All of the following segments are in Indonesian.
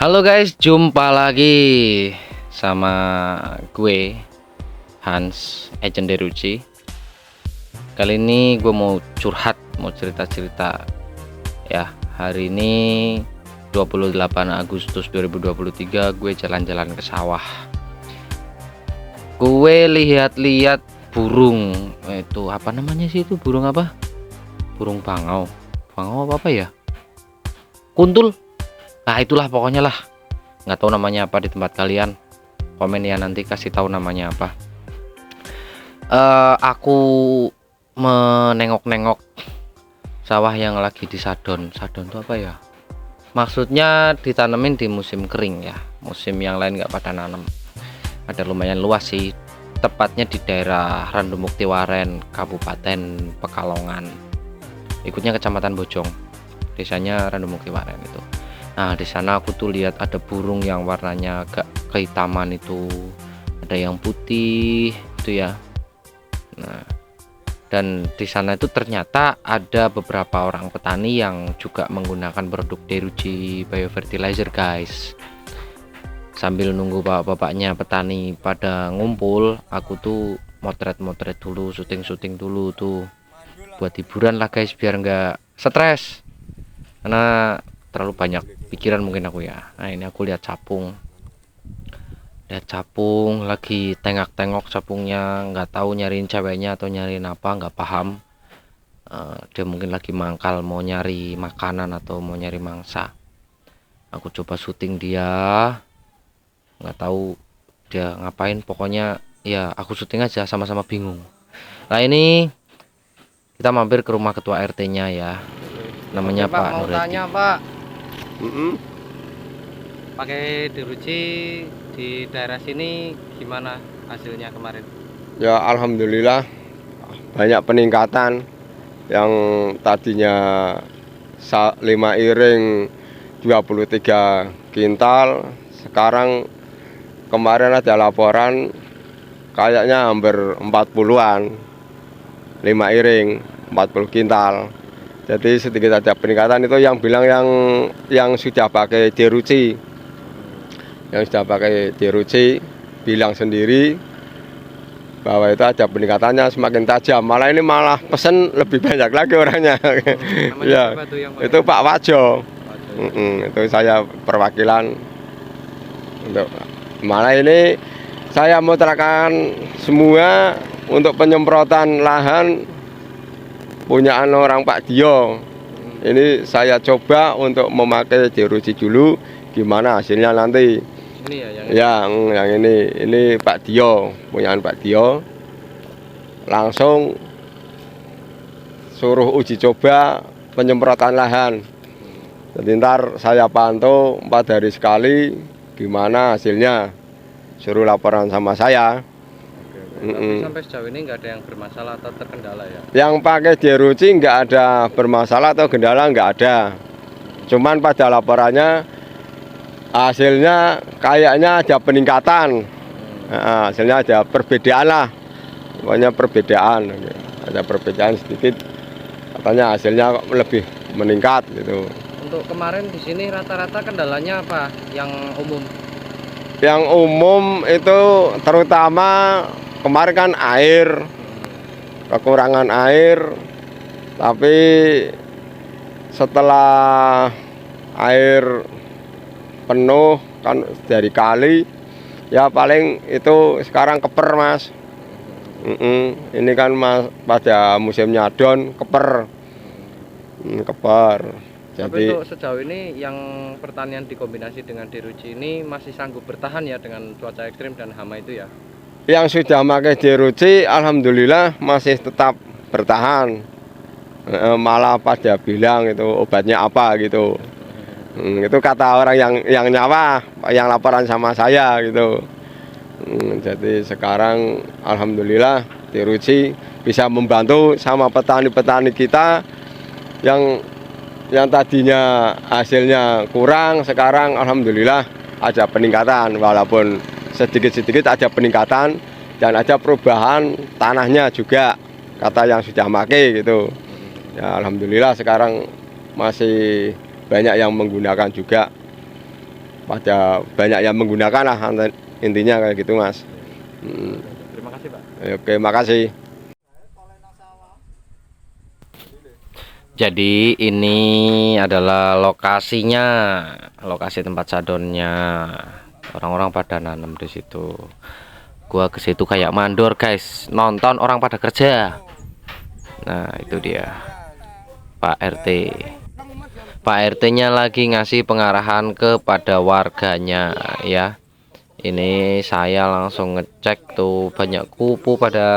Halo guys, jumpa lagi sama gue Hans, agent Deruci. Kali ini gue mau curhat, mau cerita-cerita ya. Hari ini 28 Agustus 2023 gue jalan-jalan ke sawah. Gue lihat-lihat burung, itu apa namanya sih, itu burung apa? Burung bangau. Bangau apa ya? Kuntul. Nah itulah pokoknya lah, nggak tahu namanya apa di tempat kalian, komen ya nanti kasih tahu namanya apa. Aku menengok-nengok sawah yang lagi disadon. Sadon itu apa ya? Maksudnya ditanemin di musim kering ya, musim yang lain nggak pada nanam. Ada lumayan luas sih, tepatnya di daerah Randumukti Waren, Kabupaten Pekalongan, ikutnya Kecamatan Bojong, desanya Randumukti Waren itu. Nah di sana aku tuh lihat ada burung yang warnanya agak kehitaman itu, ada yang putih itu ya. Nah dan di sana itu ternyata ada beberapa orang petani yang juga menggunakan produk Deruci Biofertilizer guys. Sambil nunggu bapak-bapaknya petani pada ngumpul, aku tuh motret-motret dulu, syuting-syuting dulu tuh buat hiburan lah guys, biar nggak stres karena terlalu banyak pikiran mungkin aku ya. Nah ini aku lihat capung lagi tengok-tengok capungnya, nggak tahu nyariin ceweknya atau nyariin apa, nggak paham. Dia mungkin lagi mangkal mau nyari makanan atau mau nyari mangsa. Aku coba syuting dia, nggak tahu dia ngapain, pokoknya ya aku syuting aja, sama-sama bingung. Nah ini kita mampir ke rumah ketua RT-nya ya, namanya Oke, Pak, Pak mau Nuredi. tanya Pak, pakai Deruci di daerah sini gimana hasilnya kemarin? Ya alhamdulillah banyak peningkatan. Yang tadinya 5 iring 23 kintal, sekarang kemarin ada laporan kayaknya hampir 40-an, 5 iring 40 kintal. Jadi sedikit ada peningkatan. Itu yang bilang yang sudah pakai Deruci. Yang sudah pakai Deruci bilang sendiri bahwa itu ada peningkatannya semakin tajam. Malah ini malah pesen lebih banyak lagi orangnya. Ya, itu Pak Wajo. Itu saya perwakilan untuk malah ini saya mau terangkan semua untuk penyemprotan lahan punyaan orang Pak Dio. Ini saya coba untuk memakai Deruci dulu, gimana hasilnya nanti. Ini ya yang ini Pak Dio, punyaan Pak Dio. Langsung suruh uji coba penyemprotan lahan. Jadi ntar saya pantau 4 hari sekali gimana hasilnya, suruh laporan sama saya. Tapi sampai sejauh ini nggak ada yang bermasalah atau terkendala ya? Yang pakai Deruci nggak ada bermasalah atau kendala, nggak ada. Cuman pada laporannya hasilnya kayaknya ada peningkatan. Hasilnya ada perbedaan lah, pokoknya perbedaan, ada perbedaan sedikit. Katanya hasilnya lebih meningkat gitu. Untuk kemarin di sini rata-rata kendalanya apa yang umum? Yang umum itu terutama kemarin kan air, kekurangan air. Tapi setelah air penuh kan dari kali, ya paling itu sekarang keper mas. Ini kan mas pada musim nyadon keper, keper. Tapi Jadi untuk sejauh ini yang pertanian dikombinasi dengan Deruci ini masih sanggup bertahan ya dengan cuaca ekstrim dan hama itu ya? yang sudah pakai Deruci alhamdulillah masih tetap bertahan. Malah pada bilang itu obatnya apa gitu. Itu kata orang yang nyawa, yang laporan sama saya gitu. Jadi sekarang alhamdulillah Deruci bisa membantu sama petani-petani kita yang tadinya hasilnya kurang, sekarang alhamdulillah ada peningkatan, walaupun sedikit-sedikit ada peningkatan dan ada perubahan tanahnya juga, kata yang sudah pakai gitu. Ya alhamdulillah sekarang masih banyak yang menggunakan juga pada banyak yang menggunakan lah intinya kayak gitu Mas. Terima kasih Pak. Oke, makasih. Jadi ini adalah lokasinya, lokasi tempat sadonnya. Orang-orang pada nanam di situ. Gua ke situ kayak mandor guys, nonton orang pada kerja. Nah itu dia Pak RT. Pak RT-nya lagi ngasih pengarahan kepada warganya ya. Ini saya langsung ngecek tuh banyak kupu pada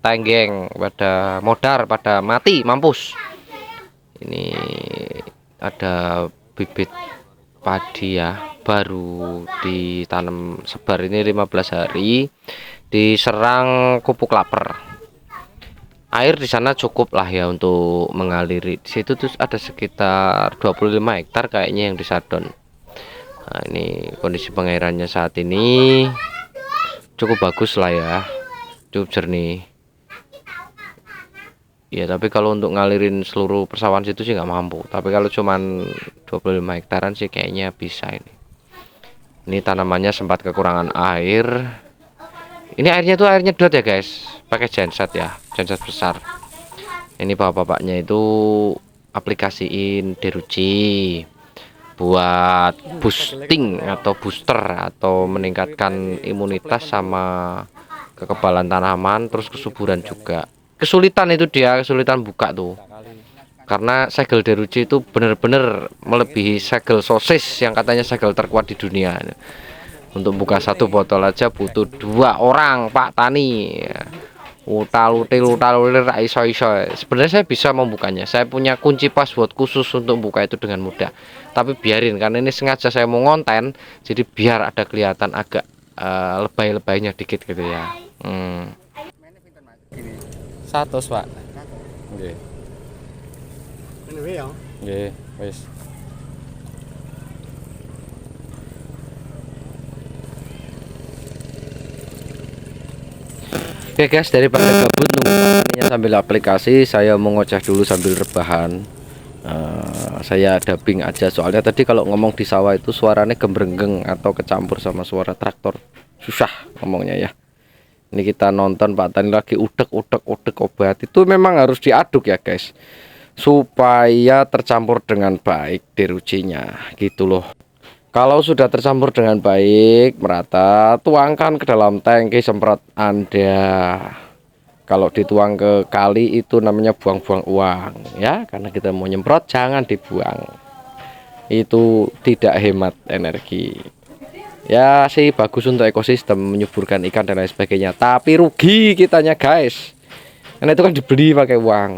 tenggeng, pada modar, pada mati, mampus. Ini ada bibit padi ya, baru ditanam sebar ini 15 hari, diserang kupu klaper. Air di sana cukup lah ya untuk mengaliri. Di situ tuh ada sekitar 25 hektar kayaknya yang disadon. Nah, ini kondisi pengairannya saat ini cukup bagus lah ya, cukup jernih. Ya tapi kalau untuk ngalirin seluruh persawahan situ sih nggak mampu. Tapi kalau cuman 25 hektaran sih kayaknya bisa ini. Ini tanamannya sempat kekurangan air. Ini airnya tuh airnya nyedot ya guys. Pakai genset ya, genset besar. Ini bapak-bapaknya itu aplikasiin deruci buat boosting atau booster atau meningkatkan imunitas sama kekebalan tanaman, terus kesuburan juga. Kesulitan itu dia, kesulitan buka tuh karena segel deruci itu bener-bener melebihi segel sosis yang katanya segel terkuat di dunia. Untuk buka satu botol aja butuh 2 orang Pak Tani. Utal-util iso-iso. Sebenarnya saya bisa membukanya, saya punya kunci password khusus untuk buka itu dengan mudah, tapi biarin karena ini sengaja saya mau ngonten, jadi biar ada kelihatan agak lebay-lebaynya dikit gitu ya. 100 Pak. Nggih. Nggih, wis. Oke guys, daripada gabut nunggu sambil aplikasi, saya mau ngoceh dulu sambil rebahan. Saya dubbing aja soalnya tadi kalau ngomong di sawah itu suaranya gembrengeng atau kecampur sama suara traktor, susah ngomongnya ya. Ini kita nonton Pak Tani lagi udek obat itu memang harus diaduk ya guys, supaya tercampur dengan baik derucinya gitu loh. Kalau sudah tercampur dengan baik merata, tuangkan ke dalam tangki semprot Anda. Kalau dituang ke kali itu namanya buang-buang uang ya, karena kita mau nyemprot jangan dibuang, itu tidak hemat energi. Ya sih bagus untuk ekosistem, menyuburkan ikan dan lain sebagainya, tapi rugi kitanya guys, karena itu kan dibeli pakai uang.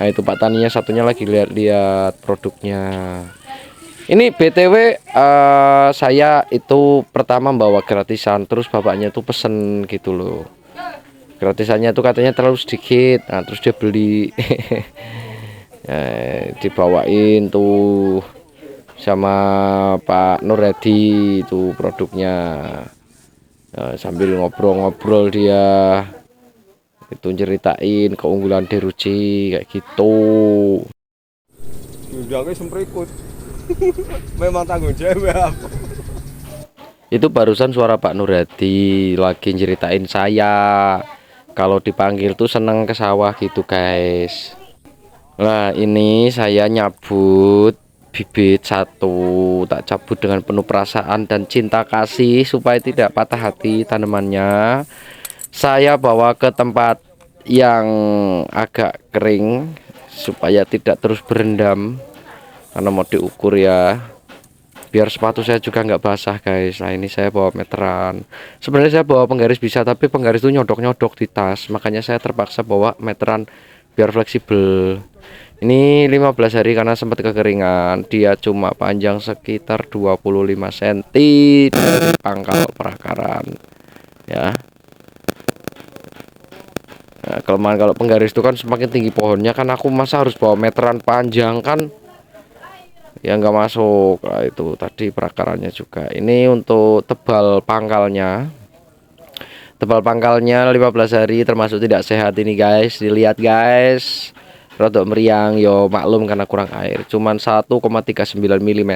Nah itu Pak Taninya satunya lagi lihat-lihat produknya. Ini BTW saya itu pertama bawa gratisan, terus bapaknya tuh pesen gitu loh, gratisannya tuh katanya terlalu sedikit. Nah terus dia beli dibawain tuh sama Pak Nuredi itu produknya. Sambil ngobrol-ngobrol dia itu ceritain keunggulan deruci kayak gitu. Memang tanggung jawab. Itu barusan suara Pak Nuredi lagi ceritain saya kalau dipanggil tuh seneng ke sawah gitu guys. Nah ini saya nyabut bibit 1, tak cabut dengan penuh perasaan dan cinta kasih supaya tidak patah hati tanamannya. Saya bawa ke tempat yang agak kering supaya tidak terus berendam, karena mau diukur ya, biar sepatu saya juga nggak basah guys. Nah ini saya bawa meteran, sebenarnya saya bawa penggaris bisa, tapi penggaris itu nyodok-nyodok di tas, makanya saya terpaksa bawa meteran biar fleksibel. Ini 15 hari karena sempat kekeringan, dia cuma panjang sekitar 25 cm dari pangkal perakaran ya. Nah, kelemahan kalau penggaris itu kan semakin tinggi pohonnya kan, aku masa harus bawa meteran panjang kan ya, nggak masuk. Nah, itu tadi perakarannya juga. Ini untuk tebal pangkalnya 15 hari termasuk tidak sehat ini guys. Dilihat guys, rodok meriang yo, maklum karena kurang air, cuman 1,39 mm.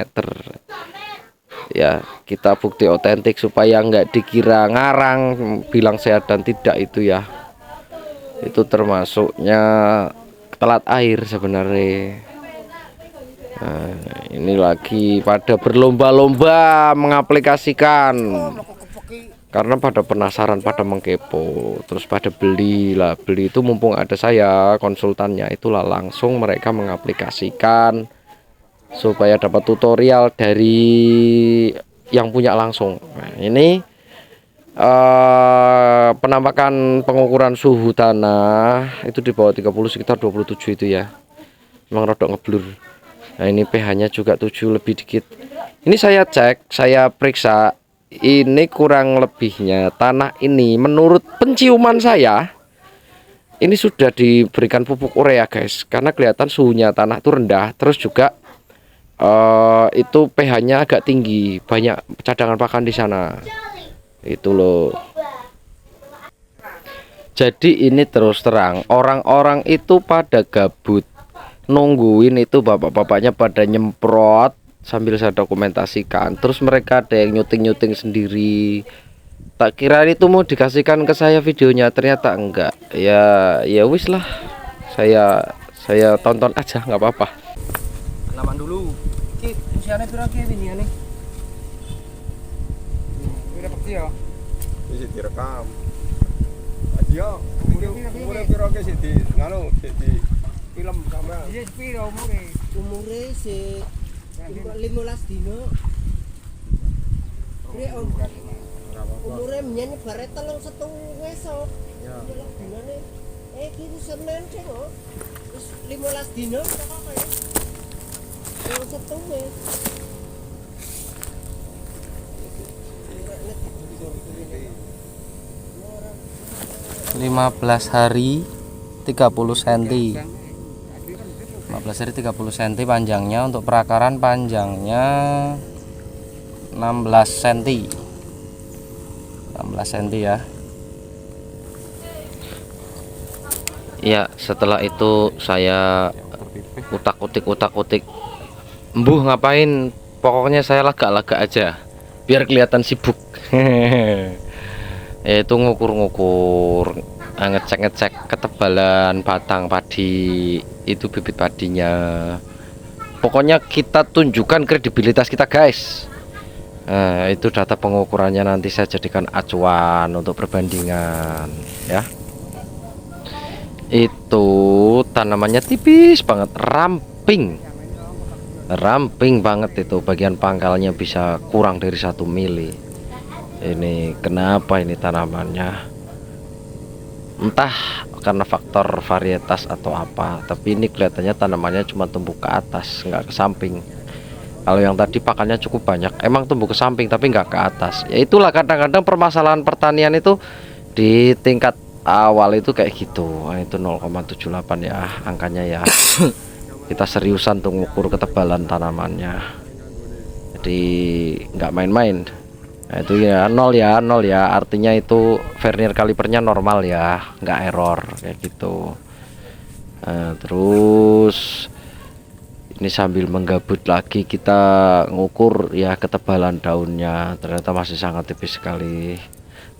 ya kita bukti otentik supaya nggak dikira ngarang bilang sehat dan tidak itu ya. Itu termasuknya telat air sebenarnya. Nah, ini lagi pada berlomba-lomba mengaplikasikan karena pada penasaran, pada mengkepo, terus pada beli lah. Beli itu mumpung ada saya konsultannya, itulah langsung mereka mengaplikasikan supaya dapat tutorial dari yang punya langsung. Nah, ini penampakan pengukuran suhu tanah itu di bawah 30 sekitar 27 itu ya. Memang rodok ngeblur. Nah, ini pH-nya juga 7 lebih dikit. Ini saya cek, saya periksa. Ini kurang lebihnya tanah ini menurut penciuman saya ini sudah diberikan pupuk urea guys, karena kelihatan suhunya tanah itu rendah, terus juga itu pH-nya agak tinggi, banyak cadangan pakan di sana. Itu loh. Jadi ini terus terang orang-orang itu pada gabut nungguin itu, bapak-bapaknya pada nyemprot sambil saya dokumentasikan, terus mereka ada yang nyuting sendiri. Tak kira itu mau dikasihkan ke saya videonya, ternyata enggak. Ya wis lah, saya tonton aja nggak apa-apa. Tanaman dulu. Ki usianya pira ki ini ane? Pira pekti ya? Wis direkam. Aja, umure piro ke sih di nganu di film kamera. Iya pira umure? Umure sih 15 dino. Pri om. Umure menyen bare 3,5 esuk. Ya. 15 dinane. Iki wis Senin sing kok. Wis 15 dino kok apa ya? 3,5. 15 hari 30 cm. 15 hari 30 cm panjangnya. Untuk perakaran panjangnya 16 cm. 16 cm ya. Ya, setelah itu saya utak-utik. Embuh ngapain? Pokoknya saya lagak-lagak aja biar kelihatan sibuk. Itu ngukur-ngukur, ngecek ketebalan batang padi, itu bibit padinya. Pokoknya kita tunjukkan kredibilitas kita guys. Nah, itu data pengukurannya nanti saya jadikan acuan untuk perbandingan ya. Itu tanamannya tipis banget, ramping banget, itu bagian pangkalnya bisa kurang dari 1 mili. Ini kenapa ini tanamannya, entah karena faktor varietas atau apa, tapi ini kelihatannya tanamannya cuma tumbuh ke atas, nggak ke samping. Kalau yang tadi pakannya cukup banyak, emang tumbuh ke samping tapi nggak ke atas. Ya itulah kadang-kadang permasalahan pertanian itu di tingkat awal itu kayak gitu. Nah, itu 0,78 ya angkanya ya. Kita seriusan tuh ngukur ketebalan tanamannya, jadi nggak main-main. Nah, itu ya nol ya, artinya itu vernier kalipernya normal ya, nggak error kayak gitu. Nah, terus ini sambil menggabut lagi kita ngukur ya ketebalan daunnya, ternyata masih sangat tipis sekali,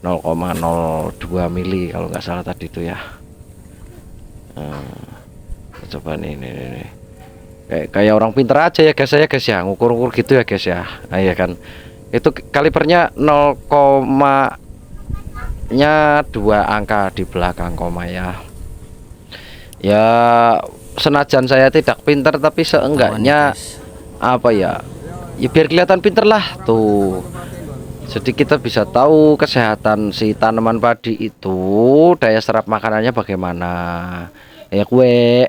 0,02 mili kalau nggak salah tadi itu ya. Nah, coba nih kayak orang pinter aja ya guys ya, ngukur-ngukur gitu ya guys ya. Nah, iya kan, itu kalipernya 0,nya 2 angka di belakang koma ya. Ya senajan saya tidak pinter tapi seenggaknya apa ya, biar kelihatan pinter lah tuh. Jadi kita bisa tahu kesehatan si tanaman padi itu, daya serap makanannya bagaimana ya kue.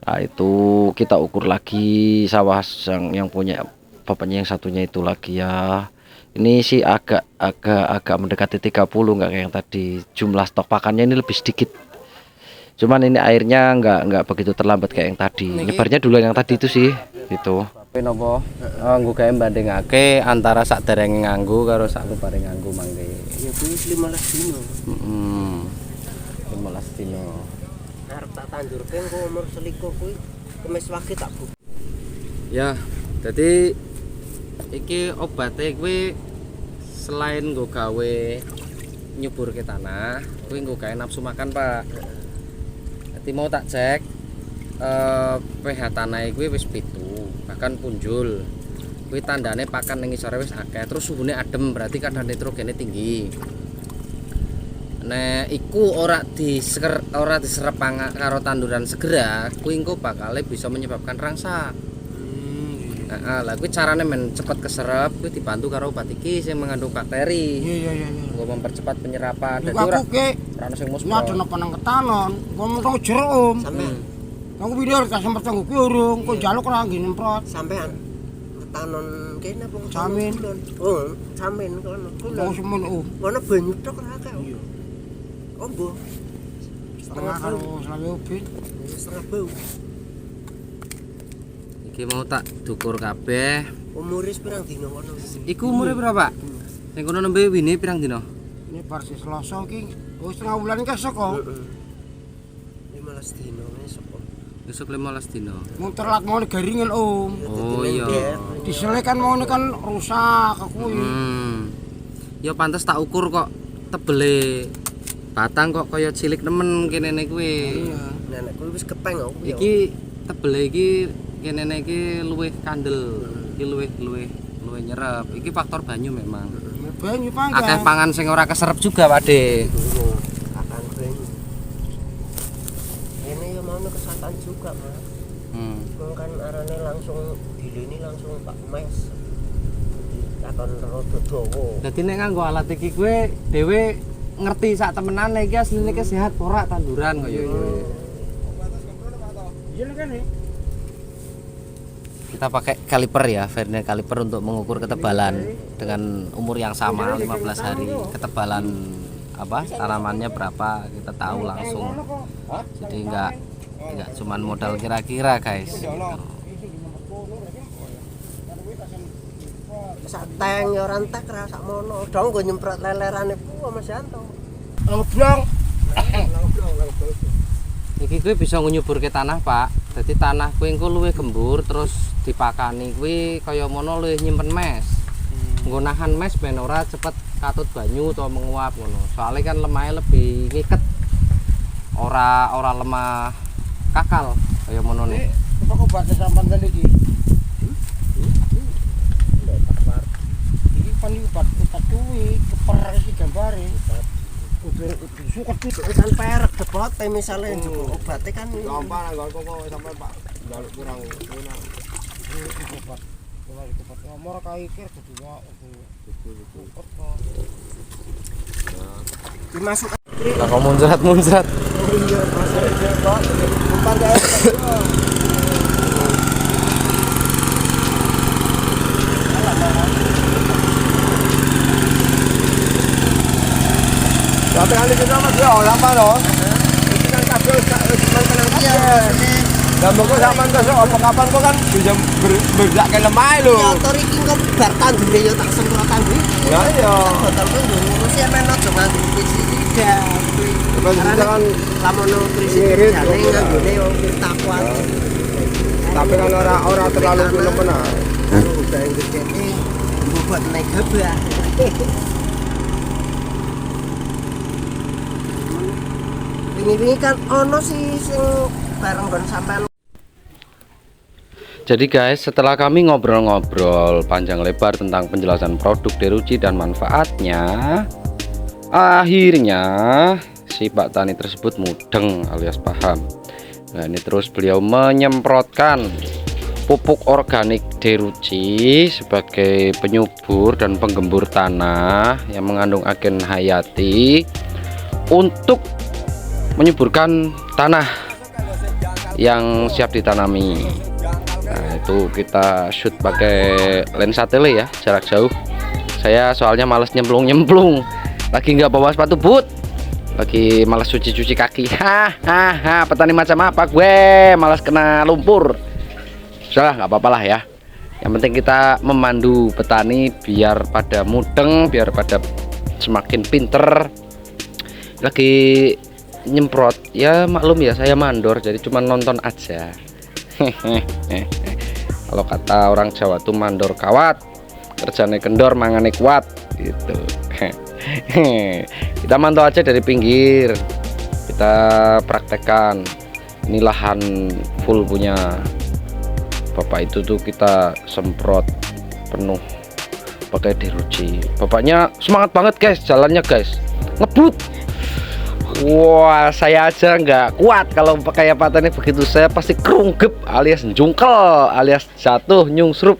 Nah, itu kita ukur lagi sawah yang punya bapaknya yang satunya itu lagi ya. Ini sih agak mendekati 30, nggak kayak yang tadi. Jumlah stok pakannya ini lebih sedikit. Cuman ini airnya nggak begitu terlambat kayak yang tadi. Nyebarnya dulu yang tadi itu sih itu. Nopo nganggo gawe bandingake antara sak dereng nganggo karo sak lupare nganggo mangke. Ya kuwi 15 dino. 15 dino. Arep tak tanjurke kok umur selikur kuwi kemis wage tak bu. Ya, jadi iki obatnya kuwi selain nggo gawe nyubur ke tanah, kuwi nggo gawe nafsu makan, Pak. Dadi mau tak cek pH tanah kuwi wis 7, bahkan punjul. Kuwi tandane pakan ning isore wis akeh, terus suhune adem, berarti kadar nitrogene tinggi. Nek iku ora diserep karo tanduran segera, kuwi engko bakal bisa menyebabkan rangsak. Lah kuwi carane men cepet keserep, kuwi dibantu karo obat iki sing mengandung bakteri. Iya. Nggo mempercepat penyerapan. Dadi Aku ora ke ono sing mus. nyadon apa nang ketanon, ngomong jeruk Om. Sampean Aku video kasih sempat tangguh urung, kok njaluk ora nggih nyemprot. sampean ketanon kene apa Samin. Oh, samin kono. Wong semen Om. Kono banyu tok ora akeh. Iya. Oh, mbah. Setengah karo selawe ubin. Setengah bau. Iki mau tak dukur kabeh. Umure pirang dino kono? Iku umure berapa? Sing kono nembe wine pirang dina? Ini bar si Selasa iki wis setengah bulan iki saka. 15 dino esuk. Besok 15 dina. Muter lat mau garingan Om. Oh iya. Disele kan mau kan rusak aku iki. Ya pantes tak ukur kok tebele batang kok kaya cilik nemen kenene kuwi. Iya. Nenekku wis kepeng aku. Iki tebele iki kenene iki luwih kandel. Iki luwih nyerep. Iki faktor banyu memang. Banyu Akeh panggang. pangan sing ora keserep juga, Pakde. Akan banyu. Ini ya mau kesatan juga, Mas. Kan arane langsung dilini langsung Pak Mes. Takon rada dawa. Dadi nek nganggo alat iki kowe dhewe ngerti sak temenane iki asline ki sehat ora tanduran kaya kowe. Iya kan nih. Kita pakai kaliper ya, vernier kaliper untuk mengukur ketebalan dengan umur yang sama 15 hari. Ketebalan tanamannya berapa kita tahu langsung. Jadi enggak cuman modal kira-kira, guys. Sateng ya ora entek ra sak mono. Dong go nyemprot lelerane ku Mas Yanto. Ngeblong. Iki kuwi bisa nyubur ke tanah, Pak. Jadi tanah kuwi engko luwih gembur terus dipakani kuwi kaya mono luwih nyimpen mes. Nggo nahan mes ben ora cepet katut banyu utawa menguap ngono. Soalnya kan lemahnya lebih ngiket. Ora lemah kakal kaya mono nih. Apa kok baca sampan tadi iki? Iki kan obat kuwi keper iki gambare. Suket itu Kan perek depot misale njupuk obate kan gampang nggon kok sampai Pak njaluk kurang ngono. obat. Obat nomor kae iki kudu wae. dimasuk. Lah kok muncrat. Iya, masuk kok. Umpan gawe. Tapi kali kita Mas yo sampan lho. Iki kan kabel cuma tenang kabel. Lah monggo sampan besok apa kapan kok kan bisa berdak ke lemah lho. Ya tor iki kok bar tandure ya tak semprotan iki. Lah iya. Botol ku ngurusi men aja nganggo pestisida. Pestisida kan lamun ngirit, pestisida nganggone wong kita kuat. tapi kan ora terlalu fenomenal. Kalau udah yang gede ini buat naik gabah. Ini kan ono sih sing bareng kon sampean. Jadi guys, setelah kami ngobrol-ngobrol panjang lebar tentang penjelasan produk Deruci dan manfaatnya, akhirnya si Pak Tani tersebut mudeng alias paham. Nah ini terus beliau menyemprotkan pupuk organik Deruci sebagai penyubur dan penggembur tanah yang mengandung agen hayati untuk menyuburkan tanah yang siap ditanami. Nah itu kita shoot pakai lensa tele ya, jarak jauh. Saya soalnya males nyemplung, lagi nggak bawa sepatu boot, lagi males cuci kaki. Hahaha, petani macam apa gue, malas kena lumpur. Sudahlah, nggak apa-apa lah ya. Yang penting kita memandu petani biar pada mudeng, biar pada semakin pinter. Lagi nyemprot ya, maklum ya saya mandor, jadi cuma nonton aja. Kalau kata orang Jawa tuh mandor kawat. kerjane kendor mangane kuat gitu. Kita mantau aja dari pinggir, kita praktekkan. Ini lahan full punya bapak itu tuh, kita semprot penuh pakai deruci. Bapaknya semangat banget guys, jalannya guys, ngebut. Wah, saya aja nggak kuat kalau pakai patennya begitu. Saya pasti kerunggep alias jungkel alias jatuh nyungsrup.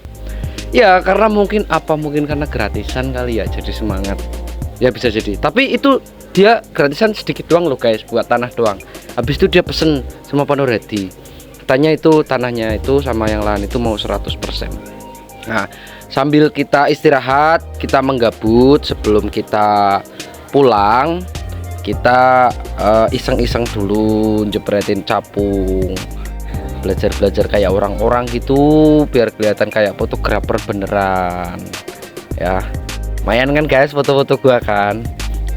Ya karena mungkin karena gratisan kali ya, jadi semangat. Ya bisa jadi. Tapi itu dia gratisan sedikit doang loh guys, buat tanah doang. Habis itu dia pesen sama Pak Nuredi. Katanya itu tanahnya itu sama yang lain itu mau 100%. Nah, sambil kita istirahat, kita menggabut sebelum kita pulang, kita iseng-iseng dulu jepretin capung. Belajar-belajar kayak orang-orang gitu biar kelihatan kayak fotografer beneran. Ya. Lumayan kan guys foto-foto gua kan.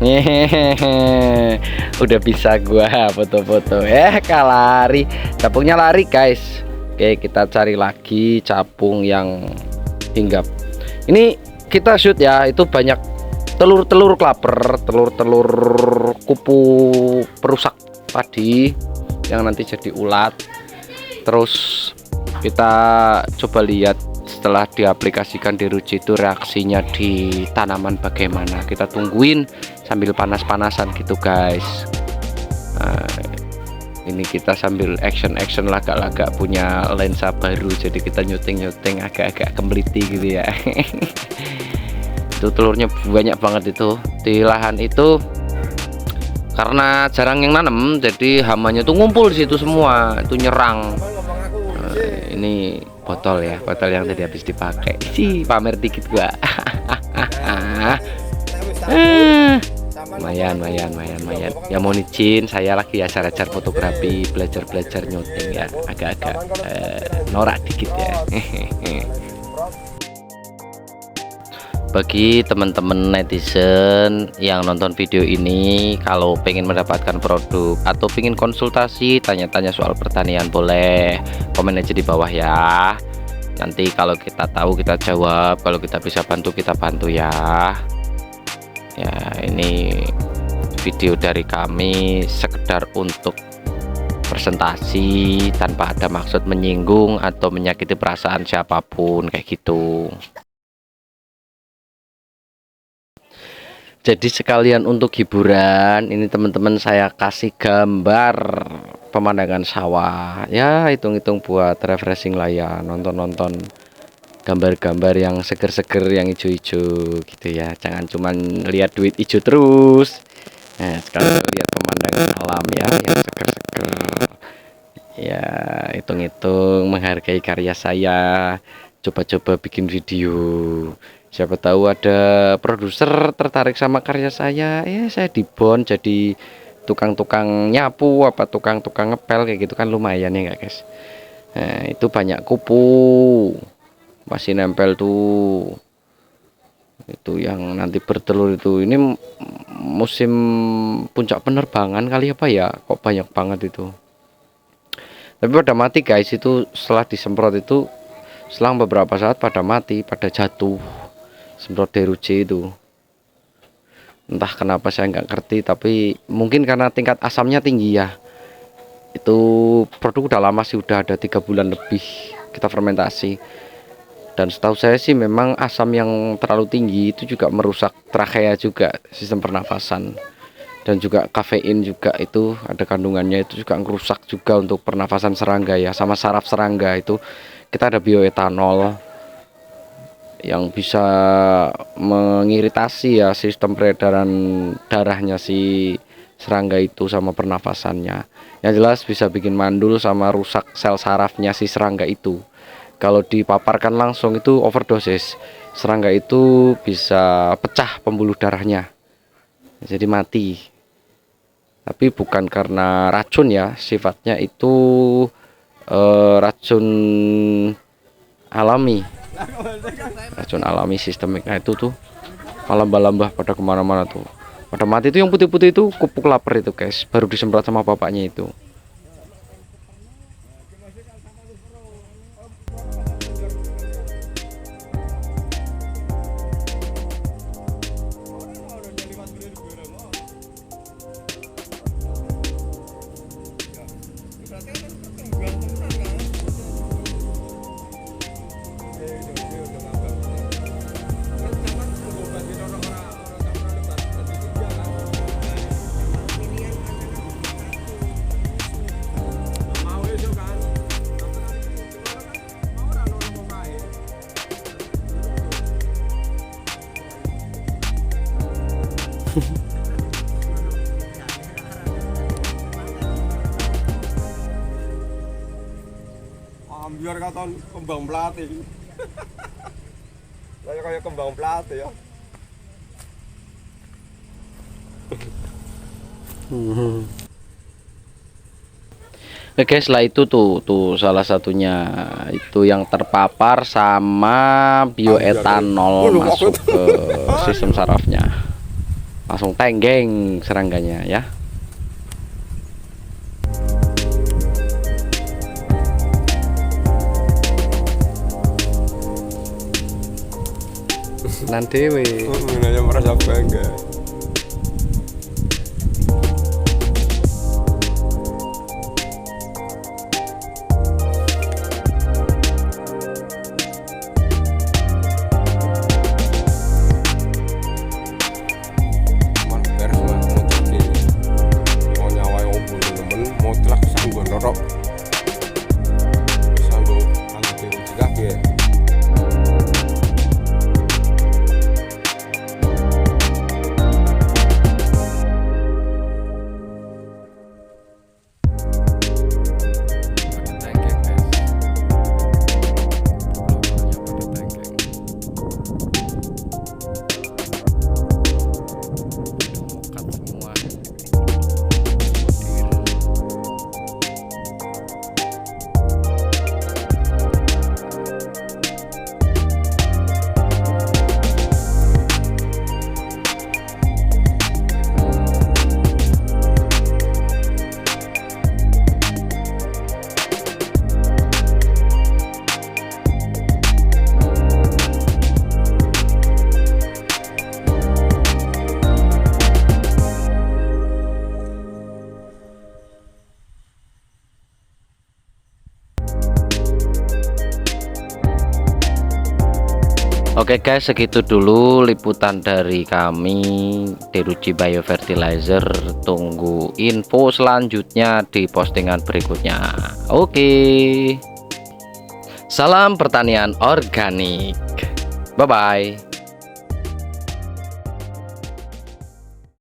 Hehehe, udah bisa gua foto-foto. Kalari, capungnya lari guys. Oke, kita cari lagi capung yang hinggap. Ini kita shoot ya, itu banyak telur-telur klaper, telur-telur kupu perusak padi yang nanti jadi ulat. Terus kita coba lihat setelah diaplikasikan deruci itu reaksinya di tanaman bagaimana. Kita tungguin sambil panas-panasan gitu guys. Nah, ini kita sambil action lagak-lagak punya lensa baru, jadi kita nyuting agak-agak kemliti gitu ya. Itu telurnya banyak banget itu di lahan itu, karena jarang yang nanam jadi hamanya tuh ngumpul di situ semua, itu nyerang. Ini botol ya, botol yang tadi habis dipakai sih, pamer dikit gua. Lumayan ya, mohon izin saya lagi ajar-ajar fotografi, belajar nyuting ya, agak-agak norak dikit ya. Bagi teman-teman netizen yang nonton video ini, kalau pengen mendapatkan produk atau pengen konsultasi, tanya-tanya soal pertanian, boleh komen aja di bawah ya. Nanti kalau kita tahu kita jawab, kalau kita bisa bantu kita bantu ya. Ya, ini video dari kami sekedar untuk presentasi tanpa ada maksud menyinggung atau menyakiti perasaan siapapun kayak gitu. Jadi sekalian untuk hiburan, ini teman-teman saya kasih gambar pemandangan sawah ya, hitung-hitung buat refreshing lah ya, nonton-nonton gambar-gambar yang seger-seger, yang hijau-hijau gitu ya, jangan cuman lihat duit hijau terus. Nah, sekalian lihat pemandangan alam ya yang seger-seger ya, hitung-hitung menghargai karya saya, coba-coba bikin video. Siapa tahu ada produser tertarik sama karya saya, ya saya dibon jadi tukang-tukang nyapu apa tukang-tukang ngepel kayak gitu kan, lumayan ya nggak guys. Nah, itu banyak kupu masih nempel tuh, itu yang nanti bertelur itu. Ini musim puncak penerbangan kali apa ya, kok banyak banget itu. Tapi pada mati guys, itu setelah disemprot itu selang beberapa saat pada mati, pada jatuh. Semprot deruci itu entah kenapa saya nggak ngerti, tapi mungkin karena tingkat asamnya tinggi ya. Itu produk udah lama sih, udah ada 3 bulan lebih kita fermentasi, dan setahu saya sih memang asam yang terlalu tinggi itu juga merusak trachea juga, sistem pernafasan, dan juga kafein juga itu ada kandungannya, itu juga merusak juga untuk pernafasan serangga ya, sama saraf serangga. Itu kita ada bioetanol yang bisa mengiritasi ya sistem peredaran darahnya si serangga itu sama pernafasannya. Yang jelas bisa bikin mandul sama rusak sel sarafnya si serangga itu. Kalau dipaparkan langsung itu overdosis, serangga itu bisa pecah pembuluh darahnya, jadi mati. Tapi bukan karena racun ya, sifatnya itu racun alami, racun alami sistemik. Nah itu tuh lambah-lambah pada kemana-mana tuh, pada mati. Itu yang putih-putih itu kupu klaper itu guys, baru disemprot sama bapaknya itu. Ambiar katon kembang melati. Kayak kembang melati ya. Oke, setelah itu tuh salah satunya itu yang terpapar sama bioetanol masuk ke sistem sarafnya, langsung tenggeng serangganya ya. Nanti Hanya merasa bangga. Oke guys, segitu dulu liputan dari kami Derucci Biofertilizer. Tunggu info selanjutnya di postingan berikutnya. Oke, salam pertanian organik, bye bye.